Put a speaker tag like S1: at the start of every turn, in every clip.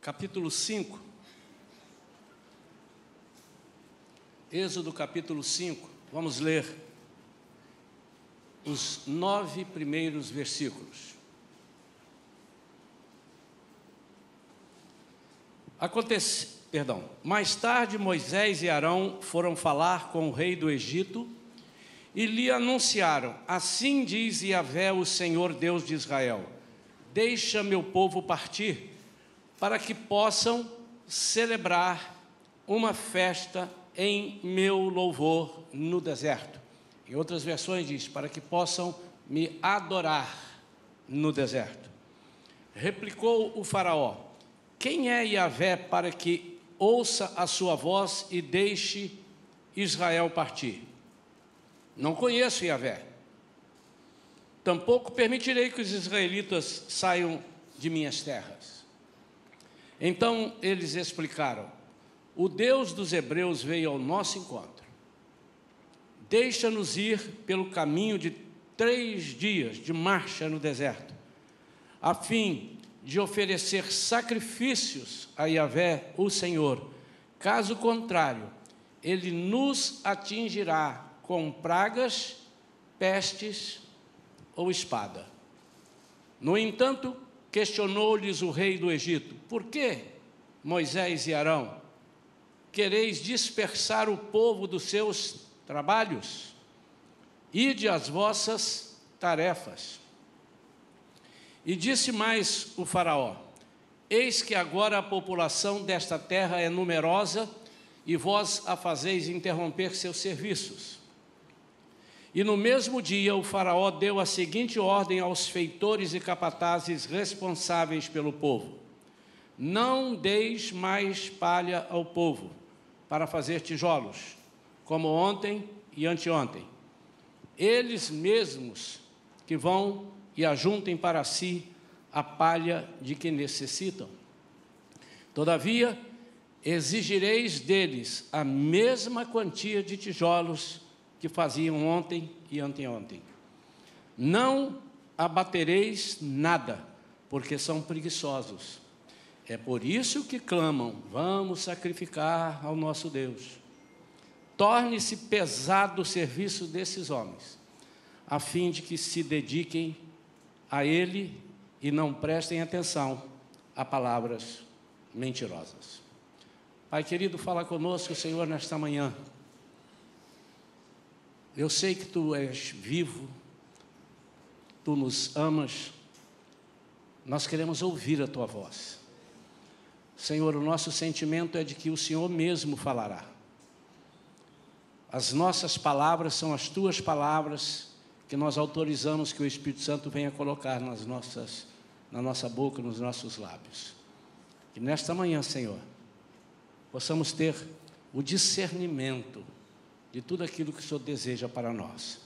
S1: capítulo 5. Êxodo capítulo 5. Vamos ler os 9 primeiros versículos. Mais tarde Moisés e Arão foram falar com o rei do Egito e lhe anunciaram: assim diz Yahvé, o Senhor Deus de Israel: deixa meu povo partir, para que possam celebrar uma festa em meu louvor no deserto. Em outras versões diz: para que possam me adorar no deserto. Replicou o faraó: quem é Yahvé para que ouça a sua voz e deixe Israel partir? Não conheço Yahvé. Tampouco permitirei que os israelitas saiam de minhas terras. Então eles explicaram: o Deus dos hebreus veio ao nosso encontro. Deixa-nos ir pelo caminho de 3 dias de marcha no deserto, a fim de oferecer sacrifícios a Yahvé, o Senhor. Caso contrário, ele nos atingirá com pragas, pestes ou espada. No entanto, questionou-lhes o rei do Egito: por que, Moisés e Arão, quereis dispersar o povo dos seus trabalhos? Ide às vossas tarefas. E disse mais o faraó: eis que agora a população desta terra é numerosa, e vós a fazeis interromper seus serviços. E no mesmo dia o faraó deu a seguinte ordem aos feitores e capatazes responsáveis pelo povo: não deis mais palha ao povo para fazer tijolos, como ontem e anteontem. Eles mesmos que vão e ajuntem para si a palha de que necessitam. Todavia, exigireis deles a mesma quantia de tijolos que faziam ontem e anteontem. Não abatereis nada, porque são preguiçosos. É por isso que clamam: vamos sacrificar ao nosso Deus. Torne-se pesado o serviço desses homens, a fim de que se dediquem a Ele e não prestem atenção a palavras mentirosas. Pai querido, fala conosco, Senhor, nesta manhã. Eu sei que Tu és vivo, Tu nos amas, nós queremos ouvir a Tua voz. Senhor, o nosso sentimento é de que o Senhor mesmo falará. As nossas palavras são as Tuas palavras, que nós autorizamos que o Espírito Santo venha colocar na nossa boca, nos nossos lábios. Que nesta manhã, Senhor, possamos ter o discernimento de tudo aquilo que o Senhor deseja para nós.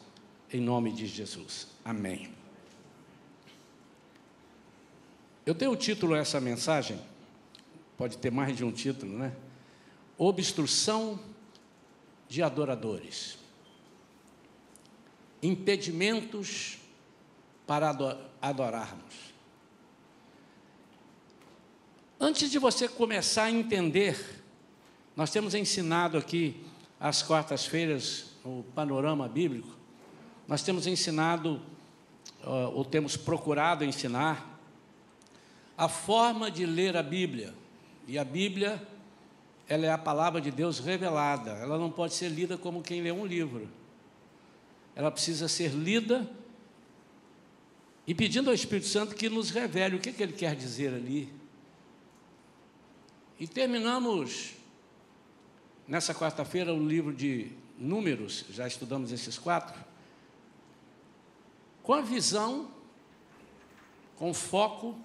S1: Em nome de Jesus. Amém. Eu dei o título a essa mensagem, pode ter mais de um título, né? Obstrução de adoradores. Impedimentos para adorarmos. Antes de você começar a entender, nós temos ensinado aqui às quartas-feiras o panorama bíblico. Nós temos ensinado, ou temos procurado ensinar, a forma de ler a Bíblia. E a Bíblia, ela é a palavra de Deus revelada. Ela não pode ser lida como quem lê um livro. Ela precisa ser lida e pedindo ao Espírito Santo que nos revele o que Ele quer dizer ali. E terminamos, nessa quarta-feira, o livro de Números, já estudamos esses 4, com a visão, com foco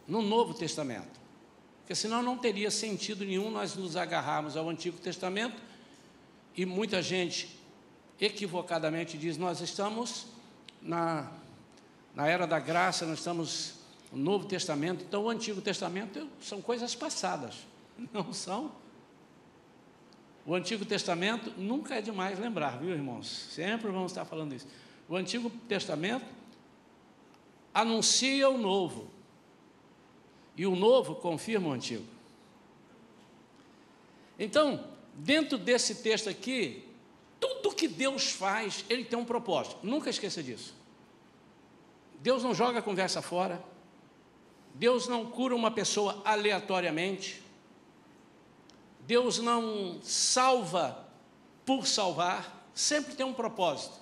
S1: no Novo Testamento. Porque senão não teria sentido nenhum nós nos agarrarmos ao Antigo Testamento, e muita gente equivocadamente diz: nós estamos na era da graça, nós estamos no Novo Testamento, então o Antigo Testamento são coisas passadas. Não são. O Antigo Testamento nunca é demais lembrar, viu, irmãos? Sempre vamos estar falando isso. O Antigo Testamento anuncia o Novo. e o novo confirma o antigo. Então, dentro desse texto aqui, tudo que Deus faz, Ele tem um propósito. Nunca esqueça disso. Deus não joga a conversa fora. Deus não cura uma pessoa aleatoriamente. Deus não salva por salvar. Sempre tem um propósito.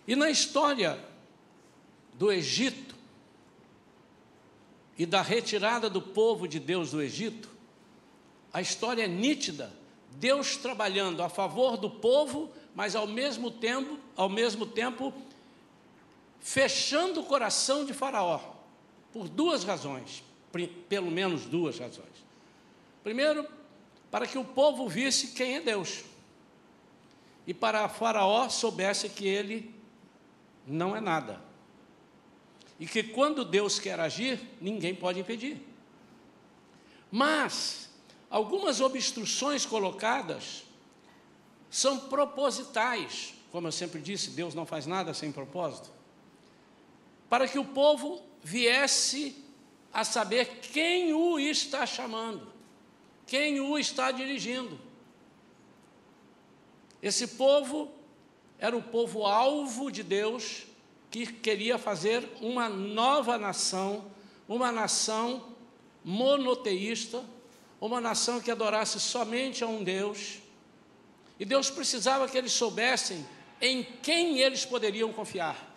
S1: E na história do Egito e da retirada do povo de Deus do Egito, a história é nítida. Deus trabalhando a favor do povo, mas ao mesmo tempo fechando o coração de Faraó, por duas razões, pelo menos duas razões. Primeiro, para que o povo visse quem é Deus, e para Faraó soubesse que ele não é nada, e que quando Deus quer agir, ninguém pode impedir. Mas algumas obstruções colocadas são propositais, como eu sempre disse, Deus não faz nada sem propósito, para que o povo viesse a saber quem o está chamando, quem o está dirigindo. Esse povo era o povo alvo de Deus, que queria fazer uma nova nação, uma nação monoteísta, uma nação que adorasse somente a um Deus. E Deus precisava que eles soubessem em quem eles poderiam confiar.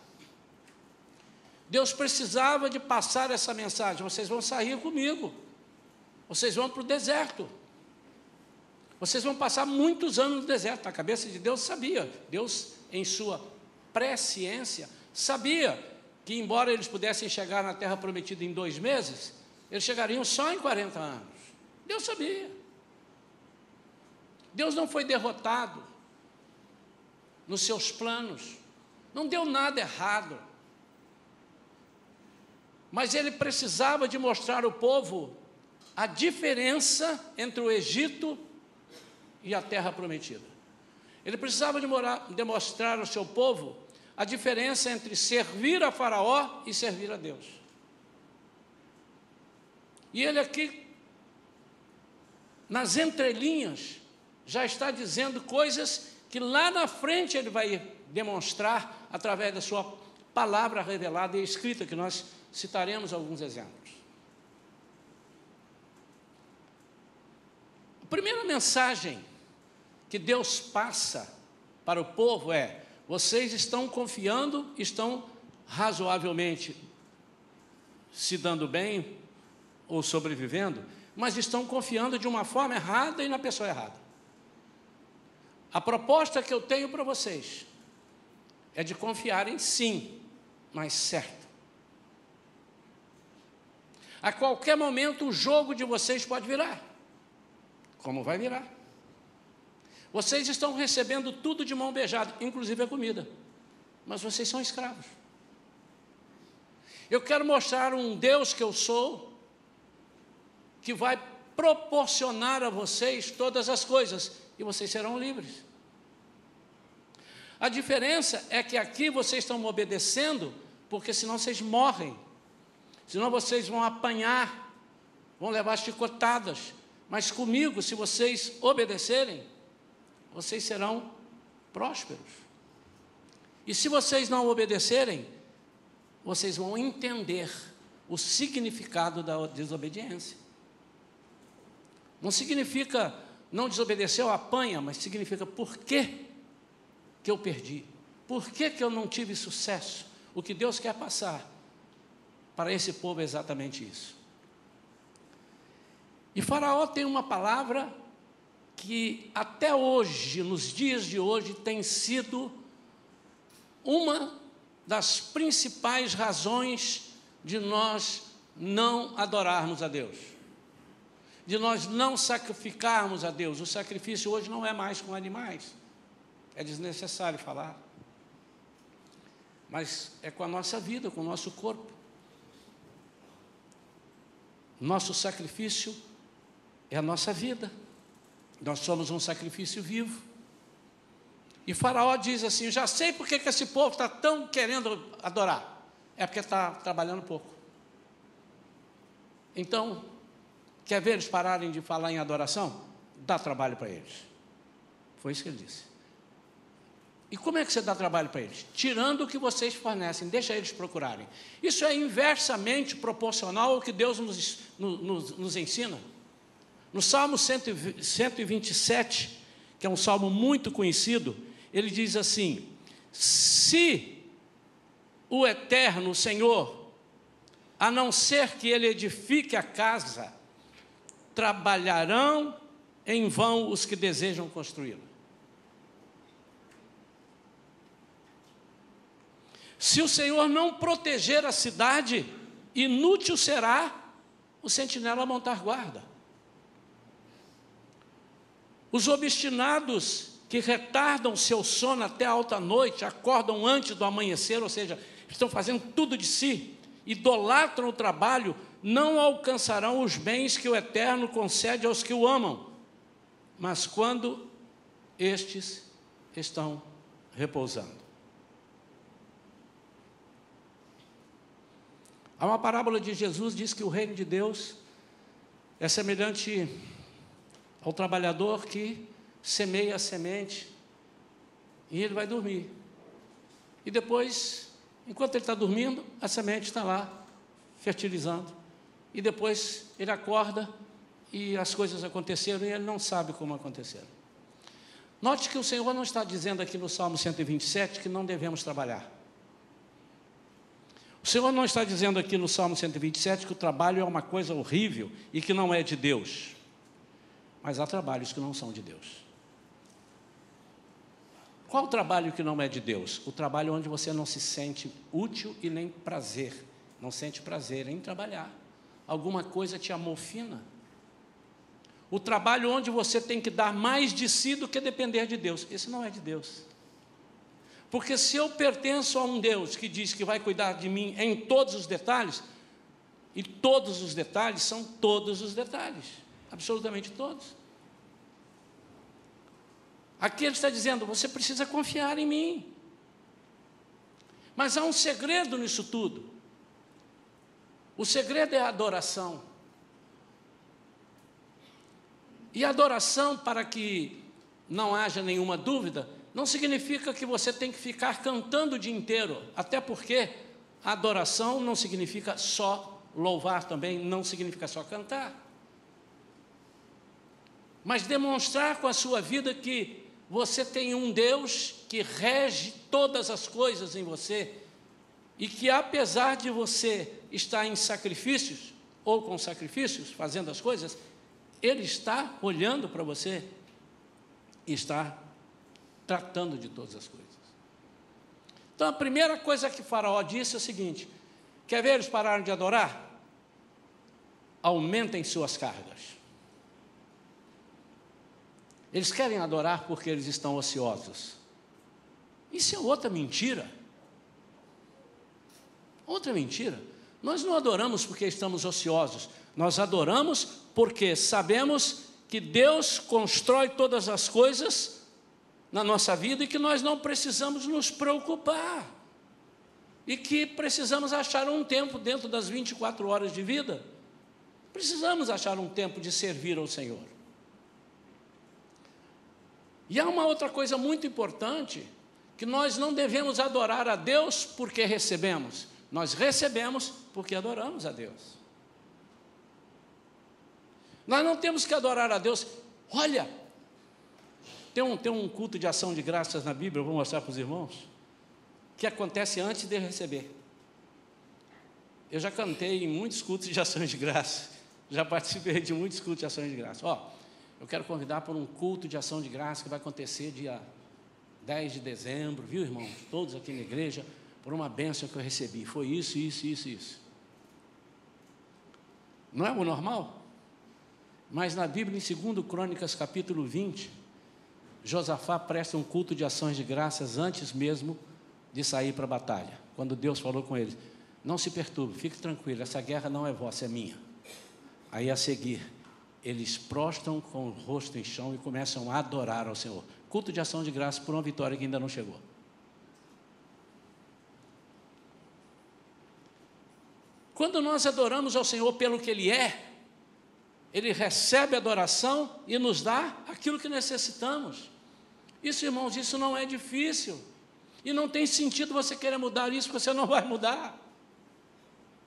S1: Deus precisava de passar essa mensagem: vocês vão sair comigo, vocês vão para o deserto, vocês vão passar muitos anos no deserto. A cabeça de Deus sabia, Deus em sua presciência sabia que, embora eles pudessem chegar na terra prometida em 2 meses, eles chegariam só em 40 anos. Deus sabia. Deus não foi derrotado nos seus planos, não deu nada errado, mas Ele precisava de mostrar ao povo a diferença entre o Egito e a terra prometida. Ele precisava de demonstrar ao seu povo a diferença entre servir a Faraó e servir a Deus. E ele aqui, nas entrelinhas, já está dizendo coisas que lá na frente ele vai demonstrar através da sua palavra revelada e escrita, que nós citaremos alguns exemplos. A primeira mensagem que Deus passa para o povo é: vocês estão confiando, estão razoavelmente se dando bem ou sobrevivendo, mas estão confiando de uma forma errada e na pessoa errada. A proposta que eu tenho para vocês é de confiarem sim, mas certo. A qualquer momento o jogo de vocês pode virar. Como vai virar? Vocês estão recebendo tudo de mão beijada, inclusive a comida, mas vocês são escravos. Eu quero mostrar um Deus que eu sou, que vai proporcionar a vocês todas as coisas, e vocês serão livres. A diferença é que aqui vocês estão me obedecendo, porque senão vocês morrem, senão vocês vão apanhar, vão levar chicotadas, mas comigo, se vocês obedecerem, vocês serão prósperos. E se vocês não obedecerem, vocês vão entender o significado da desobediência. Não significa não desobedeceu, apanha, mas significa por que eu perdi, por que eu não tive sucesso. O que Deus quer passar para esse povo é exatamente isso. E Faraó tem uma palavra que até hoje, nos dias de hoje, tem sido uma das principais razões de nós não adorarmos a Deus, de nós não sacrificarmos a Deus. O sacrifício hoje não é mais com animais, é desnecessário falar, mas é com a nossa vida, com o nosso corpo. Nosso sacrifício é a nossa vida. Nós somos um sacrifício vivo. E Faraó diz assim: já sei por que esse povo está tão querendo adorar. É porque está trabalhando pouco. Então, quer ver eles pararem de falar em adoração? Dá trabalho para eles. Foi isso que ele disse. E como é que você dá trabalho para eles? Tirando o que vocês fornecem, deixa eles procurarem. Isso é inversamente proporcional ao que Deus nos ensina. No Salmo 127, que é um salmo muito conhecido, ele diz assim: se o Eterno, o Senhor, a não ser que Ele edifique a casa, trabalharão em vão os que desejam construí-la. Se o Senhor não proteger a cidade, inútil será o sentinela montar guarda. Os obstinados que retardam seu sono até a alta noite, acordam antes do amanhecer, ou seja, estão fazendo tudo de si, idolatram o trabalho, não alcançarão os bens que o Eterno concede aos que o amam, mas quando estes estão repousando. Há uma parábola de Jesus, diz que o reino de Deus é semelhante ao trabalhador que semeia a semente e ele vai dormir. E depois, enquanto ele está dormindo, a semente está lá, fertilizando. E depois ele acorda e as coisas aconteceram e ele não sabe como aconteceram. Note que o Senhor não está dizendo aqui no Salmo 127 que não devemos trabalhar. O Senhor não está dizendo aqui no Salmo 127 que o trabalho é uma coisa horrível e que não é de Deus. Mas há trabalhos que não são de Deus. Qual o trabalho que não é de Deus? O trabalho onde você não se sente útil e nem prazer. Não sente prazer em trabalhar. Alguma coisa te amofina. O trabalho onde você tem que dar mais de si do que depender de Deus. Esse não é de Deus. Porque se eu pertenço a um Deus que diz que vai cuidar de mim em todos os detalhes, e todos os detalhes são todos os detalhes, absolutamente todos. Aqui ele está dizendo, você precisa confiar em mim. Mas há um segredo nisso tudo. O segredo é a adoração. E a adoração, para que não haja nenhuma dúvida, não significa que você tem que ficar cantando o dia inteiro, até porque a adoração não significa só louvar também, não significa só cantar. Mas demonstrar com a sua vida que você tem um Deus que rege todas as coisas em você e que, apesar de você estar em sacrifícios, ou com sacrifícios, fazendo as coisas, Ele está olhando para você e está tratando de todas as coisas. Então, a primeira coisa que Faraó disse é o seguinte: quer ver eles pararem de adorar? Aumentem suas cargas. Eles querem adorar porque eles estão ociosos. Isso é outra mentira. Outra mentira. Nós não adoramos porque estamos ociosos. Nós adoramos porque sabemos que Deus constrói todas as coisas na nossa vida e que nós não precisamos nos preocupar. E que precisamos achar um tempo dentro das 24 horas de vida. Precisamos achar um tempo de servir ao Senhor. E há uma outra coisa muito importante, que nós não devemos adorar a Deus porque recebemos. Nós recebemos porque adoramos a Deus. Nós não temos que adorar a Deus. Olha, tem um culto de ação de graças na Bíblia, eu vou mostrar para os irmãos, que acontece antes de receber. Eu já cantei em muitos cultos de ações de graça, já participei de muitos cultos de ações de graça. Eu quero convidar para um culto de ação de graça que vai acontecer dia 10 de dezembro, viu, irmãos? Todos aqui na igreja, por uma bênção que eu recebi. Foi isso, isso, isso, isso. Não é o normal? Mas na Bíblia, em 2 Crônicas, capítulo 20, Josafá presta um culto de ações de graças antes mesmo de sair para a batalha. Quando Deus falou com ele: não se perturbe, fique tranquilo, essa guerra não é vossa, é minha. Aí a seguir, eles prostram com o rosto em chão e começam a adorar ao Senhor. Culto de ação de graça por uma vitória que ainda não chegou. Quando nós adoramos ao Senhor pelo que Ele é, Ele recebe a adoração e nos dá aquilo que necessitamos. Isso, irmãos, isso não é difícil. E não tem sentido você querer mudar isso, porque você não vai mudar.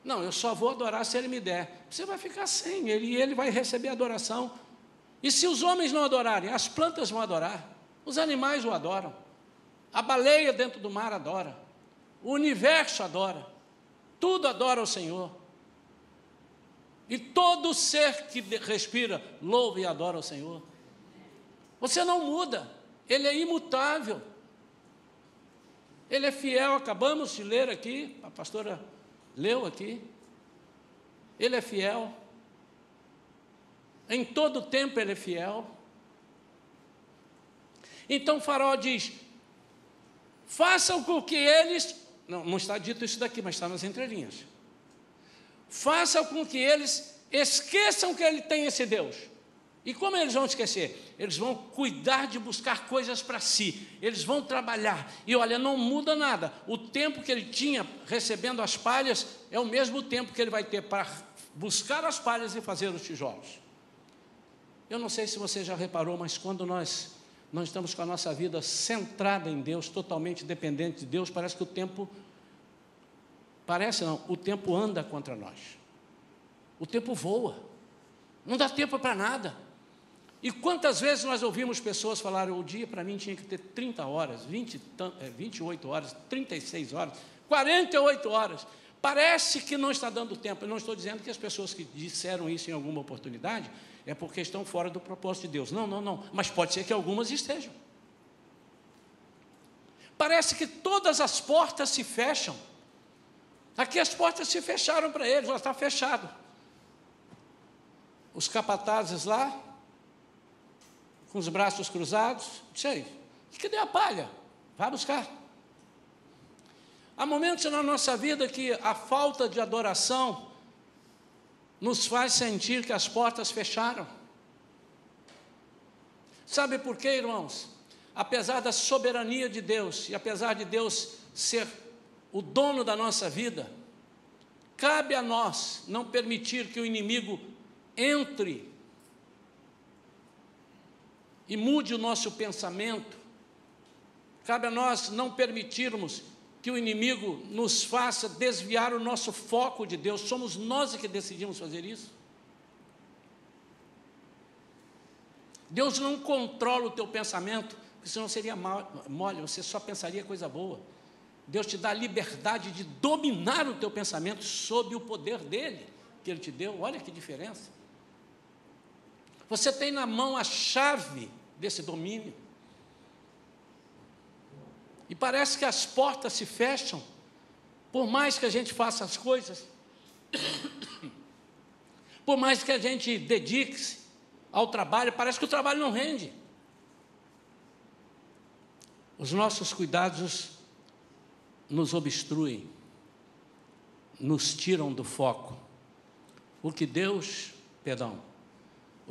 S1: Não, eu só vou adorar se Ele me der. Você vai ficar sem Ele e Ele vai receber a adoração. E se os homens não adorarem, as plantas vão adorar, os animais o adoram, a baleia dentro do mar adora, o universo adora, tudo adora o Senhor. E todo ser que respira, louva e adora o Senhor. Você não muda, Ele é imutável, Ele é fiel. Acabamos de ler aqui, a pastora leu aqui, Ele é fiel, em todo tempo Ele é fiel. Então o Faraó diz, façam com que eles, não está dito isso daqui, mas está nas entrelinhas, façam com que eles esqueçam que Ele tem esse Deus. E como eles vão esquecer? Eles vão cuidar de buscar coisas para si, eles vão trabalhar, e olha, não muda nada, o tempo que ele tinha recebendo as palhas, é o mesmo tempo que ele vai ter para buscar as palhas e fazer os tijolos. Eu não sei se você já reparou, mas quando nós estamos com a nossa vida centrada em Deus, totalmente dependente de Deus, parece que o tempo, o tempo anda contra nós, o tempo voa, não dá tempo para nada. E quantas vezes nós ouvimos pessoas falarem, o dia para mim tinha que ter 30 horas, 28 horas, 36 horas, 48 horas, parece que não está dando tempo. Eu não estou dizendo que as pessoas que disseram isso em alguma oportunidade, é porque estão fora do propósito de Deus, não, mas pode ser que algumas estejam. Parece que todas as portas se fecham, aqui as portas se fecharam para eles, já está fechado. Os capatazes lá, com os braços cruzados, disse aí, cadê a palha? Vai buscar. Há momentos na nossa vida que a falta de adoração nos faz sentir que as portas fecharam. Sabe por quê, irmãos? Apesar da soberania de Deus, e apesar de Deus ser o dono da nossa vida, cabe a nós não permitir que o inimigo entre e mude o nosso pensamento. Cabe a nós não permitirmos que o inimigo nos faça desviar o nosso foco de Deus. Somos nós que decidimos fazer isso. Deus não controla o teu pensamento, porque senão seria mole, você só pensaria coisa boa. Deus te dá a liberdade de dominar o teu pensamento sob o poder dele, que Ele te deu. Olha que diferença. Você tem na mão a chave desse domínio. E parece que as portas se fecham, por mais que a gente faça as coisas, por mais que a gente dedique-se ao trabalho, parece que o trabalho não rende. Os nossos cuidados nos obstruem, nos tiram do foco. O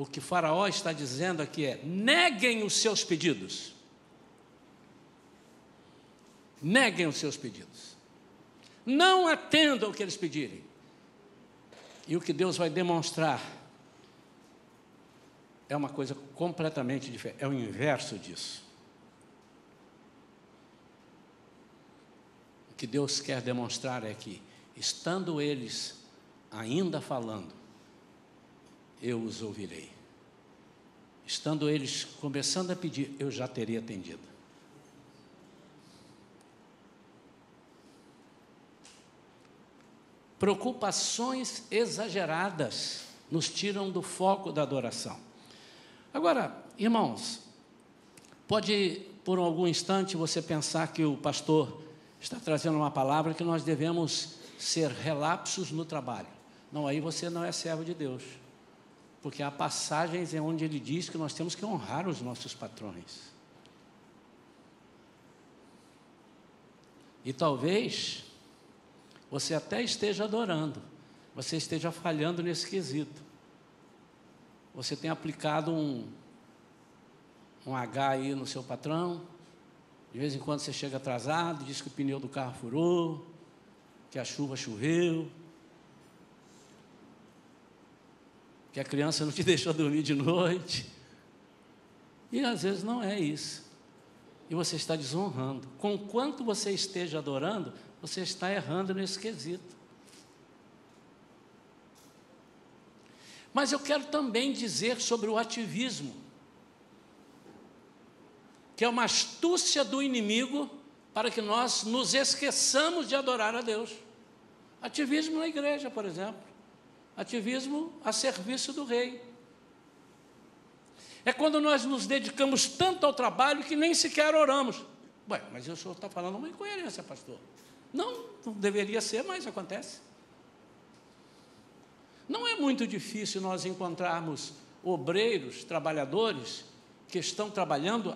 S1: que Faraó está dizendo aqui é, neguem os seus pedidos. Neguem os seus pedidos. Não atendam o que eles pedirem. E o que Deus vai demonstrar é uma coisa completamente diferente, é o inverso disso. O que Deus quer demonstrar é que, estando eles ainda falando, eu os ouvirei. Estando eles começando a pedir, eu já teria atendido. Preocupações exageradas nos tiram do foco da adoração. Agora, irmãos, pode por algum instante você pensar que o pastor está trazendo uma palavra que nós devemos ser relapsos no trabalho. Não, aí você não é servo de Deus. Porque há passagens em onde ele diz que nós temos que honrar os nossos patrões. E talvez você até esteja adorando, você esteja falhando nesse quesito. Você tem aplicado um H aí no seu patrão, de vez em quando você chega atrasado, diz que o pneu do carro furou, que a chuva choveu, que a criança não te deixou dormir de noite. E às vezes não é isso. E você está desonrando. Conquanto você esteja adorando, você está errando nesse quesito. Mas eu quero também dizer sobre o ativismo, que é uma astúcia do inimigo para que nós nos esqueçamos de adorar a Deus. Ativismo na igreja, por exemplo. Ativismo a serviço do rei. É quando nós nos dedicamos tanto ao trabalho que nem sequer oramos. Ué, mas o senhor está falando uma incoerência, pastor. Não deveria ser, mas acontece. Não é muito difícil nós encontrarmos obreiros, trabalhadores, que estão trabalhando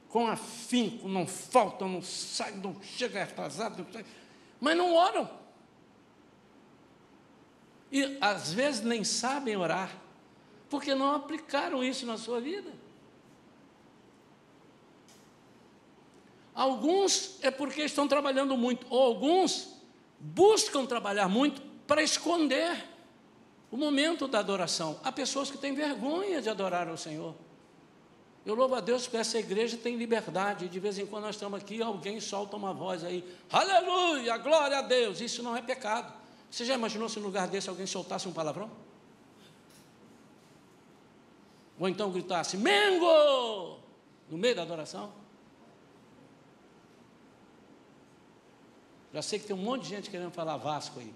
S1: com afinco, não faltam, não saem, não chegam atrasados, mas não oram. E às vezes nem sabem orar, porque não aplicaram isso na sua vida. Alguns é porque estão trabalhando muito, ou alguns buscam trabalhar muito para esconder o momento da adoração. Há pessoas que têm vergonha de adorar ao Senhor. Eu louvo a Deus porque essa igreja tem liberdade. De vez em quando nós estamos aqui, alguém solta uma voz aí, aleluia, glória a Deus. Isso não é pecado. Você já imaginou se no lugar desse alguém soltasse um palavrão? Ou então gritasse, Mengo! No meio da adoração? Já sei que tem um monte de gente querendo falar Vasco aí.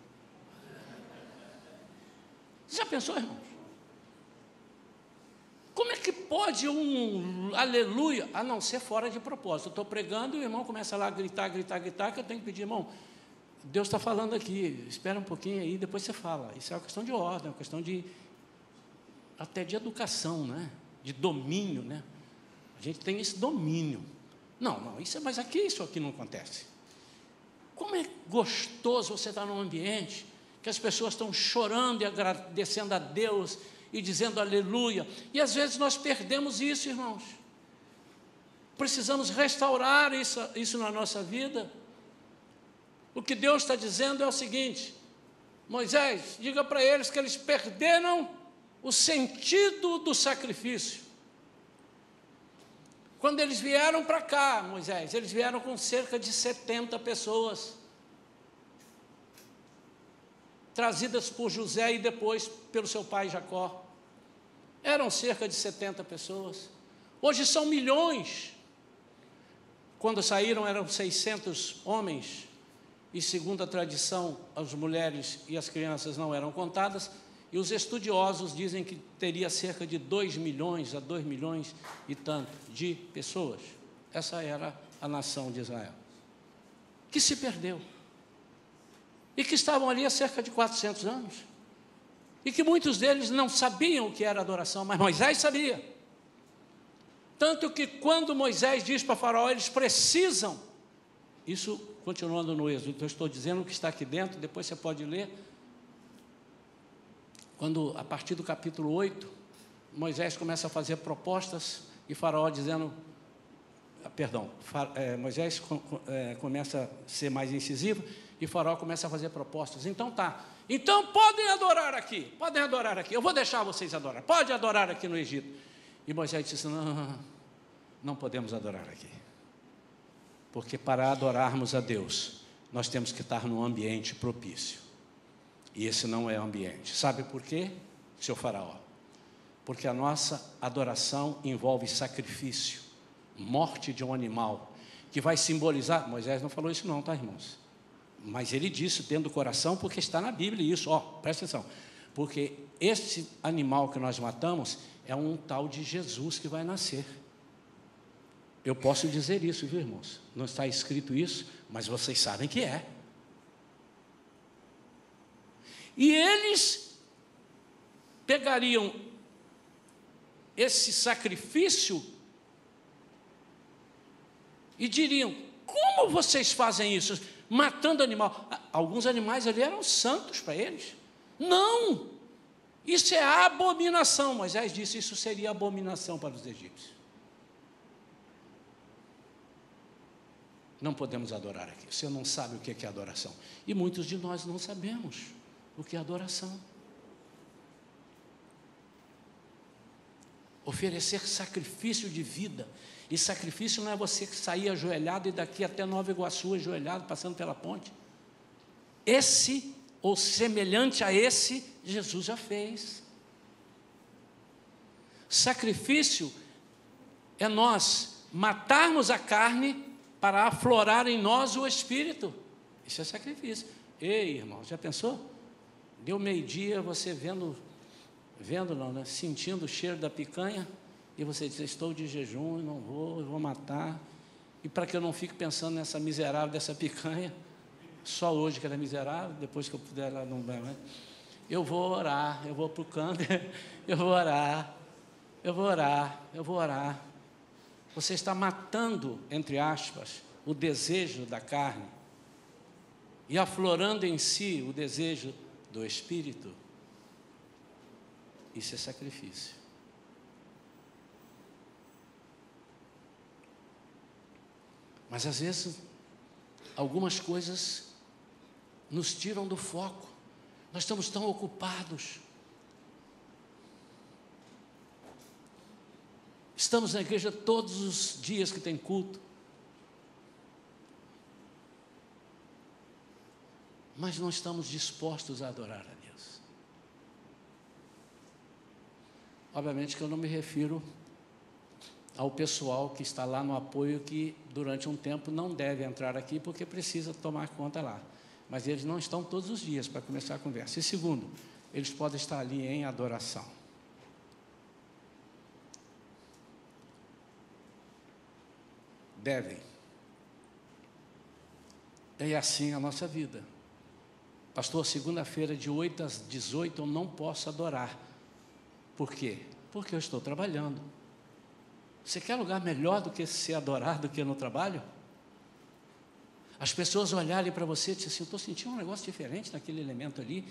S1: Você já pensou, irmãos? Como é que pode um aleluia, a não ser fora de propósito? Eu estou pregando e o irmão começa lá a gritar, que eu tenho que pedir, irmão, Deus está falando aqui, espera um pouquinho aí, depois você fala. Isso é uma questão de ordem, é uma questão de, até de educação, né? De domínio, né? A gente tem esse domínio. Não, mas aqui isso aqui não acontece. Como é gostoso você estar num ambiente que as pessoas estão chorando e agradecendo a Deus e dizendo aleluia. E às vezes nós perdemos isso, irmãos. Precisamos restaurar isso na nossa vida. O que Deus está dizendo é o seguinte, Moisés, diga para eles que eles perderam o sentido do sacrifício. Quando eles vieram para cá, Moisés, eles vieram com cerca de 70 pessoas, trazidas por José e depois pelo seu pai Jacó. Eram cerca de 70 pessoas. Hoje são milhões. Quando saíram eram 600 homens, e segundo a tradição, as mulheres e as crianças não eram contadas, e os estudiosos dizem que teria cerca de 2 milhões a 2 milhões e tanto de pessoas. Essa era a nação de Israel, que se perdeu, e que estavam ali há cerca de 400 anos, e que muitos deles não sabiam o que era adoração, mas Moisés sabia. Tanto que quando Moisés diz para Faraó, eles precisam, isso continuando no Êxodo, então eu estou dizendo o que está aqui dentro, depois você pode ler, quando a partir do capítulo 8, Moisés começa a fazer propostas, e Faraó dizendo, Moisés começa a ser mais incisivo, e Faraó começa a fazer propostas. Então podem adorar aqui, eu vou deixar vocês adorar, pode adorar aqui no Egito. E Moisés disse, não podemos adorar aqui, porque para adorarmos a Deus, nós temos que estar num ambiente propício, e esse não é o ambiente. Sabe por quê, seu Faraó? Porque a nossa adoração envolve sacrifício, morte de um animal, que vai simbolizar, Moisés não falou isso não, tá, irmãos? Mas ele disse dentro do coração, porque está na Bíblia isso, presta atenção, porque esse animal que nós matamos é um tal de Jesus que vai nascer. Eu posso dizer isso, viu, irmãos? Não está escrito isso, mas vocês sabem que é. E eles pegariam esse sacrifício e diriam, como vocês fazem isso? Matando animal. Alguns animais ali eram santos para eles. Não, isso é abominação. Moisés disse, isso seria abominação para os egípcios. Não podemos adorar aqui. Você não sabe o que é adoração. E muitos de nós não sabemos o que é adoração. Oferecer sacrifício de vida. E sacrifício não é você sair ajoelhado e daqui até Nova Iguaçu ajoelhado, passando pela ponte. Esse, ou semelhante a esse, Jesus já fez. Sacrifício é nós matarmos a carne para aflorar em nós o Espírito. Isso é sacrifício. Ei, irmão, já pensou? Deu meio-dia, você vendo não, né? Sentindo o cheiro da picanha, e você diz, estou de jejum, eu não vou, eu vou matar. E para que eu não fique pensando nessa miserável dessa picanha, só hoje que ela é miserável, depois que eu puder, ela não vai mais. Eu vou orar, eu vou para o canto, eu vou orar. Você está matando, entre aspas, o desejo da carne e aflorando em si o desejo do Espírito. Isso é sacrifício. Mas às vezes, algumas coisas nos tiram do foco. Nós estamos tão ocupados. Estamos na igreja todos os dias que tem culto. Mas não estamos dispostos a adorar a Deus. Obviamente que eu não me refiro ao pessoal que está lá no apoio, que durante um tempo não deve entrar aqui porque precisa tomar conta lá. Mas eles não estão todos os dias para começar a conversa. E segundo, eles podem estar ali em adoração. Devem. É assim a nossa vida. Pastor, segunda-feira de 8 às 18 eu não posso adorar. Por quê? Porque eu estou trabalhando. Você quer lugar melhor do que ser adorado do que no trabalho? As pessoas olharem para você e dizem assim, eu estou sentindo um negócio diferente naquele elemento ali.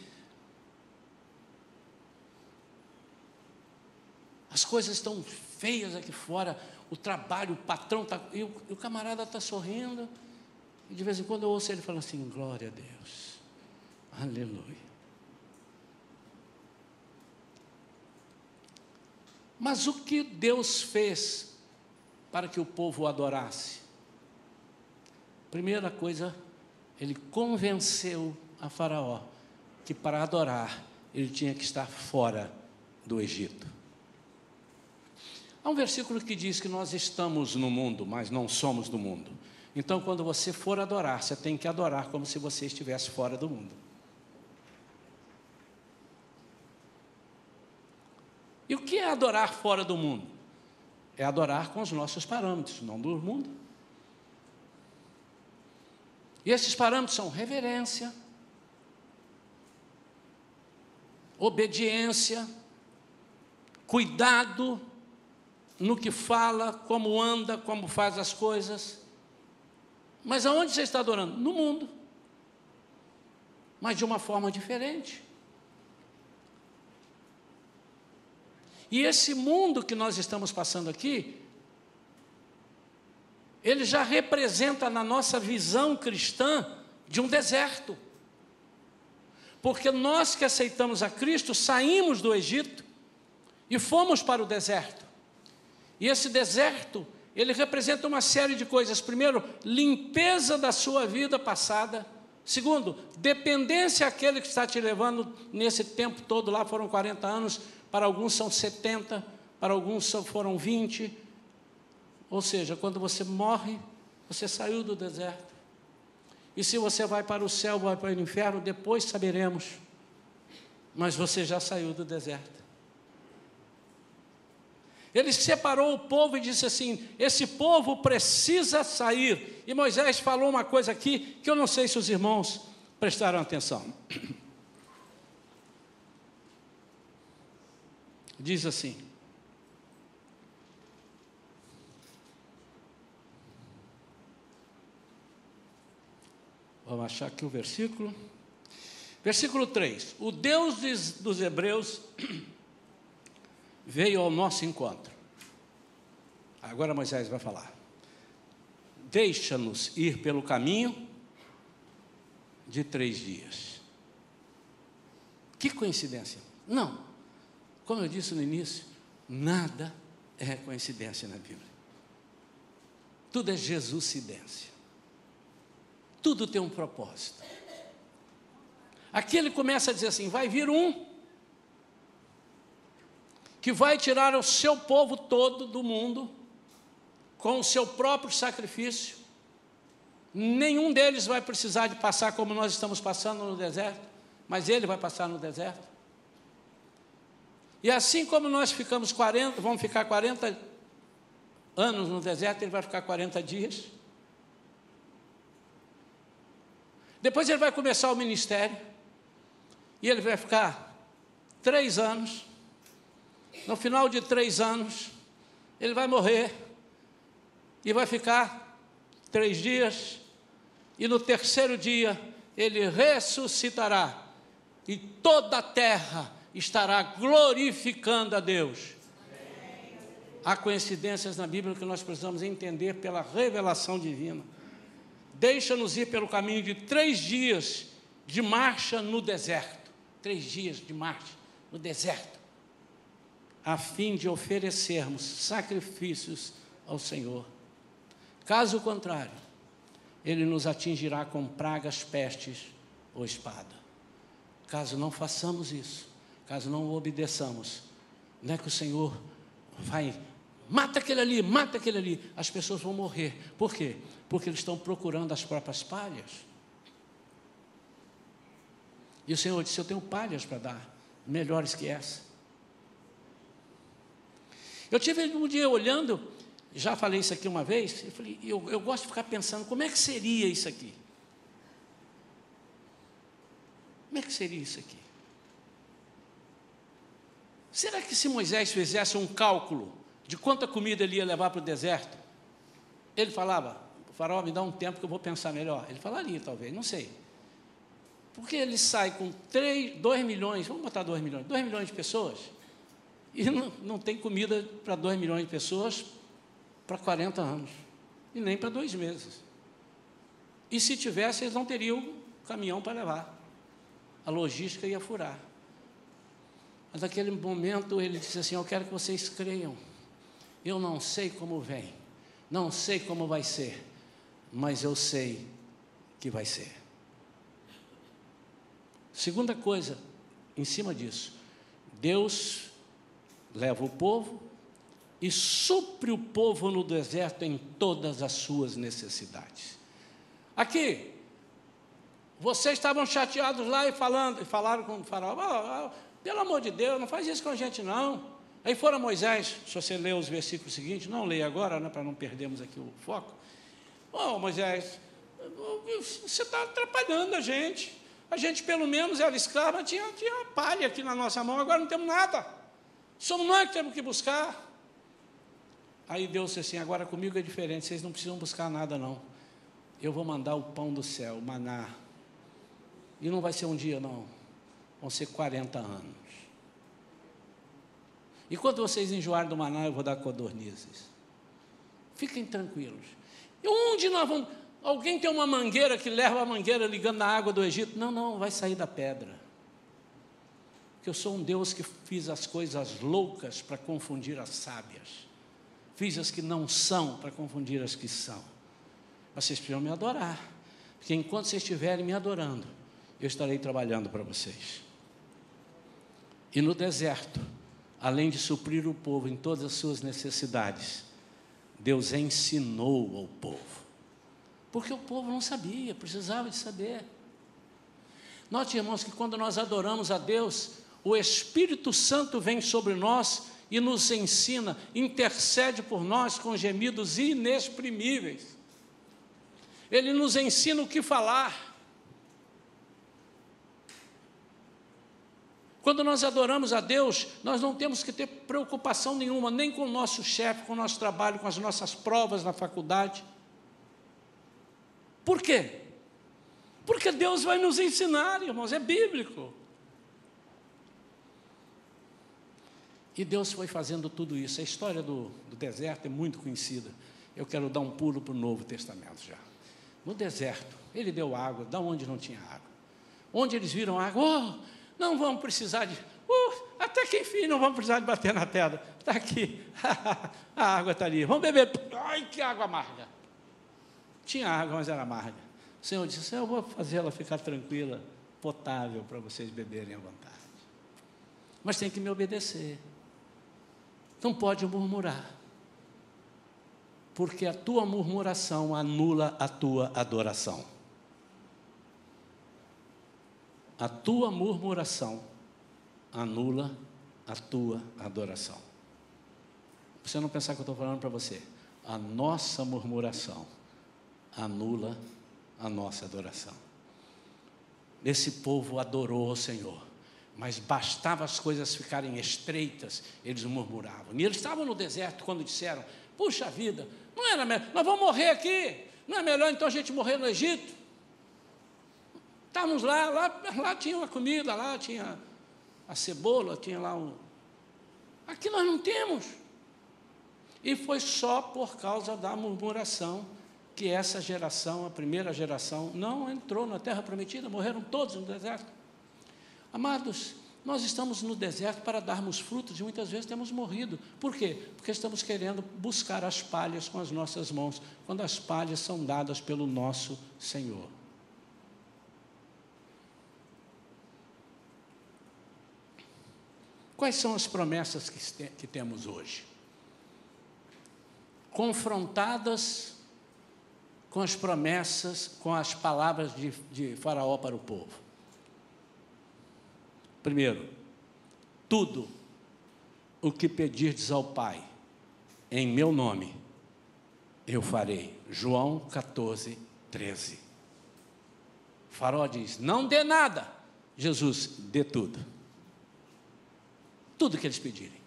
S1: As coisas estão feias aqui fora, o trabalho, o patrão está... E o camarada está sorrindo, e de vez em quando eu ouço ele falando assim, glória a Deus, aleluia. Mas o que Deus fez para que o povo o adorasse? Primeira coisa, ele convenceu a Faraó que para adorar ele tinha que estar fora do Egito. Há um versículo que diz que nós estamos no mundo, mas não somos do mundo. Então, quando você for adorar, você tem que adorar como se você estivesse fora do mundo. E o que é adorar fora do mundo? É adorar com os nossos parâmetros, não do mundo. E esses parâmetros são reverência, obediência, cuidado no que fala, como anda, como faz as coisas. Mas aonde você está adorando? No mundo. Mas de uma forma diferente. E esse mundo que nós estamos passando aqui, ele já representa na nossa visão cristã de um deserto. Porque nós que aceitamos a Cristo, saímos do Egito e fomos para o deserto. E esse deserto, ele representa uma série de coisas. Primeiro, limpeza da sua vida passada. Segundo, dependência àquele que está te levando nesse tempo todo lá, foram 40 anos, para alguns são 70, para alguns foram 20. Ou seja, quando você morre, você saiu do deserto. E se você vai para o céu, vai para o inferno, depois saberemos. Mas você já saiu do deserto. Ele separou o povo e disse assim, esse povo precisa sair. E Moisés falou uma coisa aqui, que eu não sei se os irmãos prestaram atenção. Diz assim, vamos achar aqui o versículo. Versículo 3. O Deus dos hebreus veio ao nosso encontro. Agora Moisés vai falar. Deixa-nos ir pelo caminho de 3 dias. Que coincidência. Não. Como eu disse no início, nada é coincidência na Bíblia. Tudo é Jesuscidência. Tudo tem um propósito. Aqui ele começa a dizer assim: vai vir um que vai tirar o seu povo todo do mundo com o seu próprio sacrifício. Nenhum deles vai precisar de passar como nós estamos passando no deserto, mas ele vai passar no deserto. E assim como nós vamos ficar 40 anos no deserto, ele vai ficar 40 dias. Depois ele vai começar o ministério, e ele vai ficar 3 anos. No final de 3 anos, ele vai morrer, e vai ficar 3 dias, e no 3º dia, ele ressuscitará, e toda a terra estará glorificando a Deus. Há coincidências na Bíblia que nós precisamos entender pela revelação divina. Deixa-nos ir pelo caminho de 3 dias de marcha no deserto. 3 dias de marcha no deserto, a fim de oferecermos sacrifícios ao Senhor. Caso contrário, ele nos atingirá com pragas, pestes ou espada. Caso não façamos isso, caso não o obedeçamos, não é que o Senhor vai, mata aquele ali, as pessoas vão morrer. Por quê? Porque eles estão procurando as próprias palhas. E o Senhor disse: eu tenho palhas para dar, melhores que essa. Eu tive um dia olhando, já falei isso aqui uma vez, eu gosto de ficar pensando, como é que seria isso aqui? Como é que seria isso aqui? Será que se Moisés fizesse um cálculo de quanta comida ele ia levar para o deserto, ele falava: Faraó, me dá um tempo que eu vou pensar melhor? Ele falaria, talvez, não sei. Porque ele sai com 2 milhões, vamos botar 2 milhões, 2 milhões de pessoas, e não tem comida para 2 milhões de pessoas para 40 anos, e nem para 2 meses. E se tivesse, eles não teriam caminhão para levar, a logística ia furar. Mas naquele momento ele disse assim: eu quero que vocês creiam, eu não sei como vem, não sei como vai ser, mas eu sei que vai ser. Segunda coisa, em cima disso, Deus leva o povo e supre o povo no deserto em todas as suas necessidades. Aqui, vocês estavam chateados lá e falaram com o Faraó: pelo amor de Deus, não faz isso com a gente não. Aí foram Moisés, se você ler os versículos seguintes, não leia agora, né, para não perdermos aqui o foco. Moisés, você está atrapalhando a gente pelo menos era escrava, tinha palha aqui na nossa mão, agora não temos nada, somos nós que temos que buscar. Aí Deus disse assim: agora comigo é diferente, vocês não precisam buscar nada não, eu vou mandar o pão do céu, o maná, e não vai ser um dia não, vão ser 40 anos, e quando vocês enjoarem do maná, eu vou dar codornizes, fiquem tranquilos. E onde nós vamos? Alguém tem uma mangueira que leva a mangueira ligando na água do Egito? Não, vai sair da pedra. Porque eu sou um Deus que fiz as coisas loucas para confundir as sábias. Fiz as que não são para confundir as que são. Vocês precisam me adorar. Porque enquanto vocês estiverem me adorando, eu estarei trabalhando para vocês. E no deserto, além de suprir o povo em todas as suas necessidades, Deus ensinou ao povo. Porque o povo não sabia, precisava de saber. Note, irmãos, que quando nós adoramos a Deus, o Espírito Santo vem sobre nós e nos ensina, intercede por nós com gemidos inexprimíveis. Ele nos ensina o que falar. Quando nós adoramos a Deus, nós não temos que ter preocupação nenhuma, nem com o nosso chefe, com o nosso trabalho, com as nossas provas na faculdade. Por quê? Porque Deus vai nos ensinar, irmãos, é bíblico. E Deus foi fazendo tudo isso. A história do deserto é muito conhecida. Eu quero dar um pulo para o Novo Testamento já. No deserto, ele deu água, da onde não tinha água. Onde eles viram água, não vamos precisar de... até que enfim, não vamos precisar de bater na pedra. está aqui, a água está ali, vamos beber. Ai, que água amarga. Tinha água, mas era amarga. O Senhor disse, eu vou fazer ela ficar tranquila, potável, para vocês beberem à vontade. Mas tem que me obedecer. Não pode murmurar, porque a tua murmuração anula a tua adoração. A tua murmuração anula a tua adoração. Pra você não pensar que eu estou falando para você. A nossa murmuração anula a nossa adoração. Esse povo adorou o Senhor, mas bastava as coisas ficarem estreitas, eles murmuravam. E eles estavam no deserto quando disseram, puxa vida, não era melhor, nós vamos morrer aqui, não é melhor então a gente morrer no Egito? Estávamos lá tinha a comida, lá tinha a cebola, tinha lá um... Aqui nós não temos. E foi só por causa da murmuração que essa geração, a primeira geração, não entrou na terra prometida, morreram todos no deserto. Amados, nós estamos no deserto para darmos frutos e muitas vezes temos morrido. Por quê? Porque estamos querendo buscar as palhas com as nossas mãos, quando as palhas são dadas pelo nosso Senhor. Quais são as promessas que temos hoje? Confrontadas com as promessas, com as palavras de Faraó para o povo. Primeiro, tudo o que pedirdes ao Pai, em meu nome, eu farei. João 14, 13. Faraó diz, não dê nada. Jesus, dê tudo. Tudo que eles pedirem.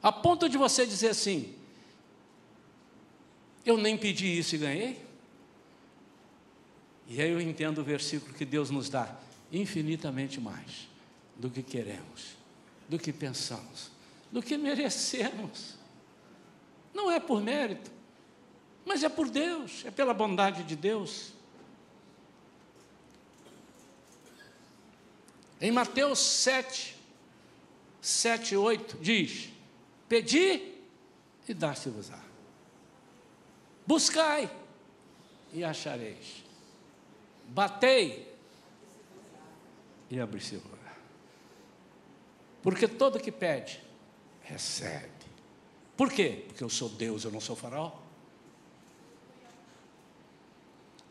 S1: A ponto de você dizer assim, eu nem pedi isso e ganhei. E aí eu entendo o versículo que Deus nos dá, infinitamente mais do que queremos, do que pensamos, do que merecemos. Não é por mérito, mas é por Deus, é pela bondade de Deus. Em Mateus 7, 8, diz, pedi e dar-se-vos-á. Buscai e achareis. Batei e abrir-se-vos-á. Porque todo que pede, recebe. Por quê? Porque eu sou Deus, eu não sou Faraó.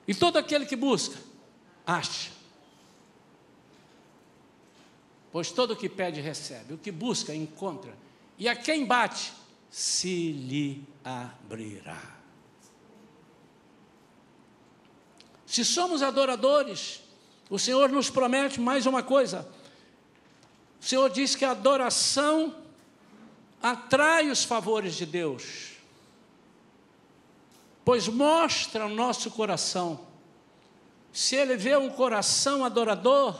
S1: E todo aquele que busca, acha. Pois todo o que pede, recebe. O que busca, encontra. E a quem bate, se lhe abrirá. Se somos adoradores, o Senhor nos promete mais uma coisa. O Senhor diz que a adoração atrai os favores de Deus, pois mostra o nosso coração. Se Ele vê um coração adorador,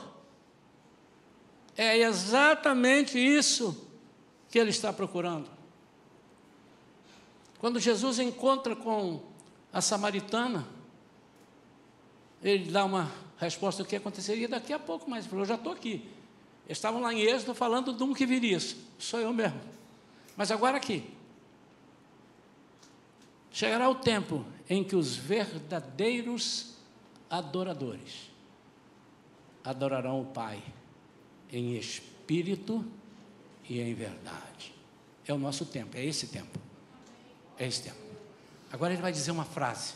S1: é exatamente isso que Ele está procurando. Quando Jesus encontra com a samaritana, Ele dá uma resposta do que aconteceria daqui a pouco, mas eu já estou aqui. Eles estavam lá em Êxodo falando de um que viria, sou eu mesmo. Mas agora aqui, chegará o tempo em que os verdadeiros adoradores adorarão o Pai em espírito e em verdade. É o nosso tempo, é esse tempo. É esse tempo. Agora ele vai dizer uma frase.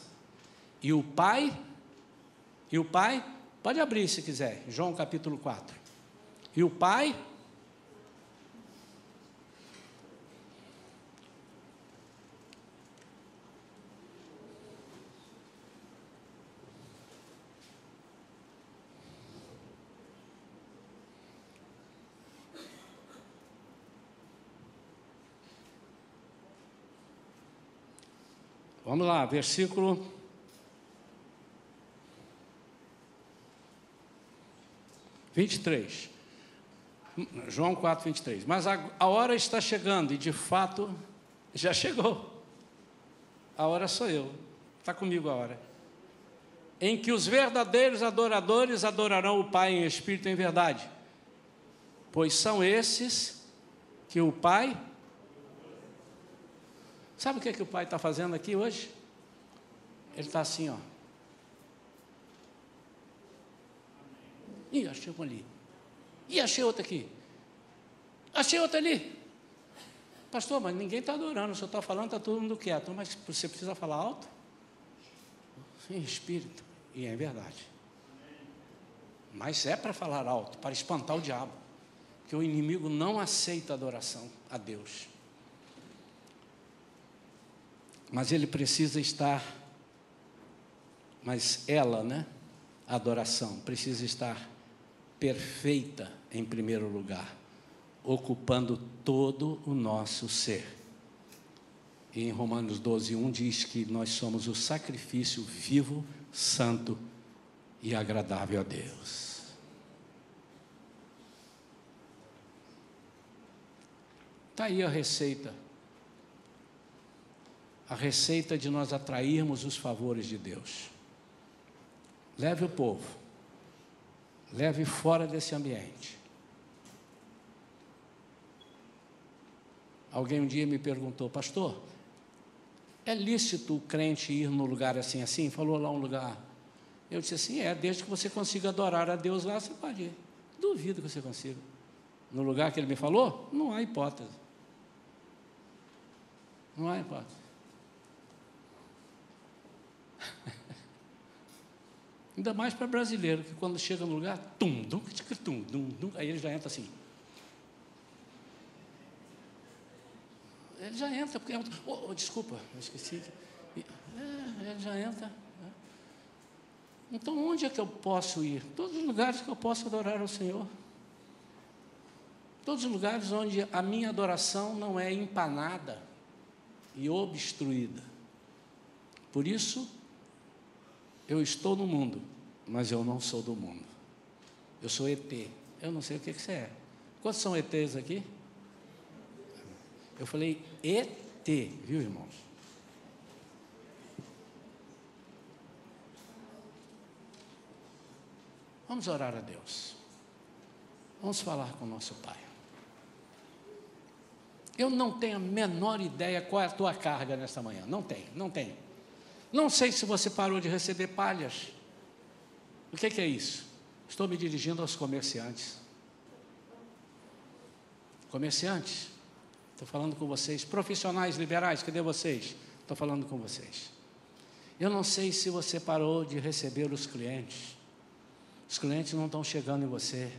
S1: E o Pai, pode abrir se quiser, João capítulo 4. E o Pai vamos lá, versículo 23. João 4, 23. Mas a hora está chegando, e de fato já chegou. A hora sou eu. Está comigo a hora. Em que os verdadeiros adoradores adorarão o Pai em espírito e em verdade. pois são esses que o Pai... Sabe o que o Pai está fazendo aqui hoje? Ele está assim, ó. Ih, achei um ali. Ih, achei outro aqui. Achei outro ali. Pastor, mas ninguém está adorando, o senhor está falando, está todo mundo quieto. Mas você precisa falar alto? Em espírito. E é verdade. Mas é para falar alto, para espantar o diabo. Porque o inimigo não aceita adoração a Deus. Mas ele precisa estar, mas ela, né? A adoração precisa estar perfeita em primeiro lugar, ocupando todo o nosso ser. E em Romanos 12:1 diz que nós somos o sacrifício vivo, santo e agradável a Deus. Está aí a receita de nós atrairmos os favores de Deus. Leve o povo, leve fora desse ambiente. Alguém um dia me perguntou: pastor, é lícito o crente ir no lugar assim, assim? Falou lá um lugar. Eu disse assim, desde que você consiga adorar a Deus lá, você pode ir. Duvido que você consiga. No lugar que ele me falou, não há hipótese. Não há hipótese. Ainda mais para brasileiro, que quando chega no lugar, aí ele já entra assim. Ele já entra, porque desculpa, eu esqueci. Ele já entra. Então, onde é que eu posso ir? Todos os lugares que eu posso adorar ao Senhor. Todos os lugares onde a minha adoração não é empanada e obstruída. Por isso, eu estou no mundo, mas eu não sou do mundo. Eu sou ET. Eu não sei o que você é. Quantos são ETs aqui? Eu falei ET, viu, irmãos? Vamos orar a Deus. Vamos falar com o nosso Pai. Eu não tenho a menor ideia qual é a tua carga nesta manhã. Não tenho. Não sei se você parou de receber palhas. O que é isso? Estou me dirigindo aos comerciantes. Comerciantes, estou falando com vocês. Profissionais liberais, cadê vocês? Estou falando com vocês. Eu não sei se você parou de receber os clientes. Os clientes não estão chegando em você.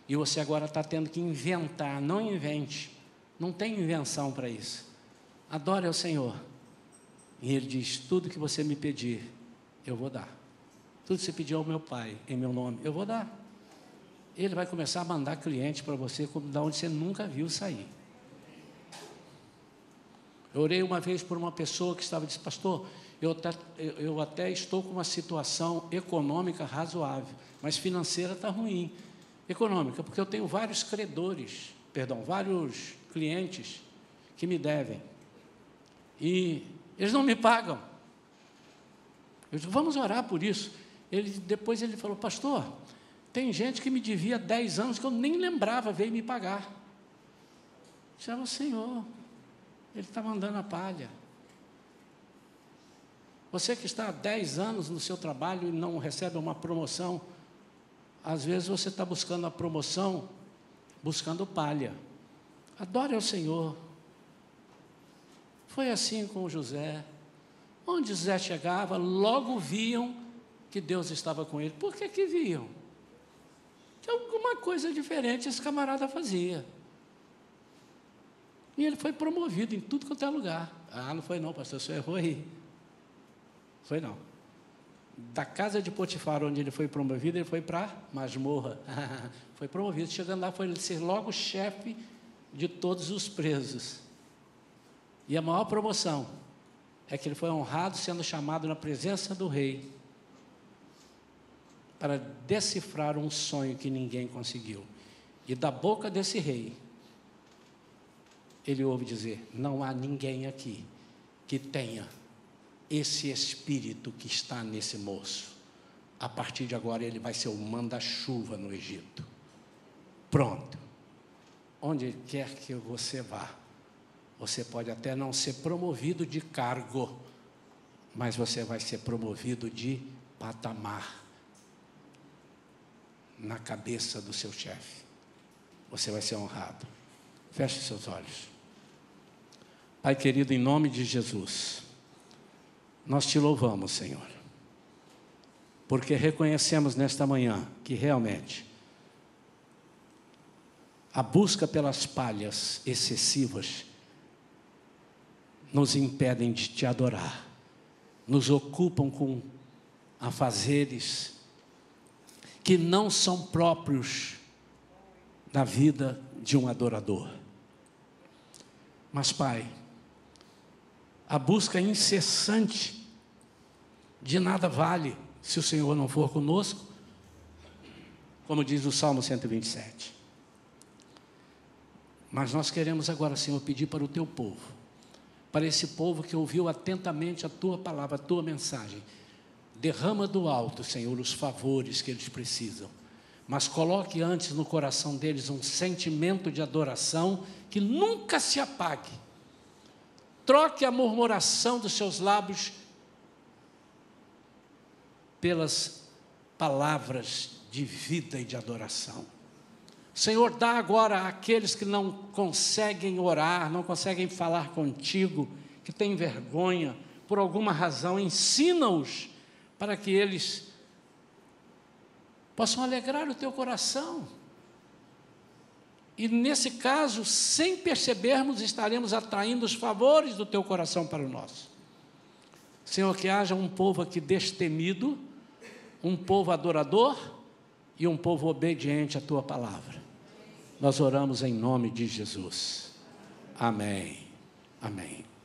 S1: E você agora está tendo que inventar. Não invente. Não tem invenção para isso. Adore ao Senhor. E Ele diz, tudo que você me pedir, eu vou dar. Tudo que você pedir ao meu Pai, em meu nome, eu vou dar. Ele vai começar a mandar cliente para você, da onde você nunca viu sair. Eu orei uma vez por uma pessoa que estava, disse, pastor, eu até estou com uma situação econômica razoável, mas financeira está ruim. Econômica, porque eu tenho vários vários clientes que me devem. E eles não me pagam. Eu disse, vamos orar por isso. Depois ele falou, pastor, tem gente que me devia 10 anos que eu nem lembrava, veio me pagar. Eu disse, o Senhor, Ele está mandando a palha. Você que está há 10 anos no seu trabalho e não recebe uma promoção, às vezes você está buscando a promoção, buscando palha. Adore ao Senhor. Foi assim com José. Onde José chegava, logo viam que Deus estava com ele. Por que viam? Que alguma coisa diferente esse camarada fazia. E ele foi promovido em tudo quanto é lugar. Ah, não foi não, pastor, você errou aí. Foi não. Da casa de Potifar, onde ele foi promovido, ele foi para masmorra. Foi promovido. Chegando lá, foi ele ser logo chefe de todos os presos. E a maior promoção é que ele foi honrado sendo chamado na presença do rei para decifrar um sonho que ninguém conseguiu. E da boca desse rei, ele ouve dizer, não há ninguém aqui que tenha esse espírito que está nesse moço. A partir de agora ele vai ser o manda-chuva no Egito. Pronto. onde quer que você vá, você pode até não ser promovido de cargo, mas você vai ser promovido de patamar na cabeça do seu chefe. Você vai ser honrado. Feche seus olhos. Pai querido, em nome de Jesus, nós te louvamos, Senhor, porque reconhecemos nesta manhã que realmente a busca pelas palhas excessivas nos impedem de te adorar, nos ocupam com afazeres que não são próprios da vida de um adorador. Mas, Pai, a busca incessante de nada vale se o Senhor não for conosco, como diz o Salmo 127. Mas nós queremos agora, Senhor, pedir para o teu povo, para esse povo que ouviu atentamente a tua palavra, a tua mensagem, derrama do alto, Senhor, os favores que eles precisam, mas coloque antes no coração deles um sentimento de adoração que nunca se apague. Troque a murmuração dos seus lábios pelas palavras de vida e de adoração. Senhor, dá agora àqueles que não conseguem orar, não conseguem falar contigo, que têm vergonha, por alguma razão, ensina-os para que eles possam alegrar o teu coração. E nesse caso, sem percebermos, estaremos atraindo os favores do teu coração para o nosso. Senhor, que haja um povo aqui destemido, um povo adorador e um povo obediente à tua palavra. Nós oramos em nome de Jesus. Amém. Amém.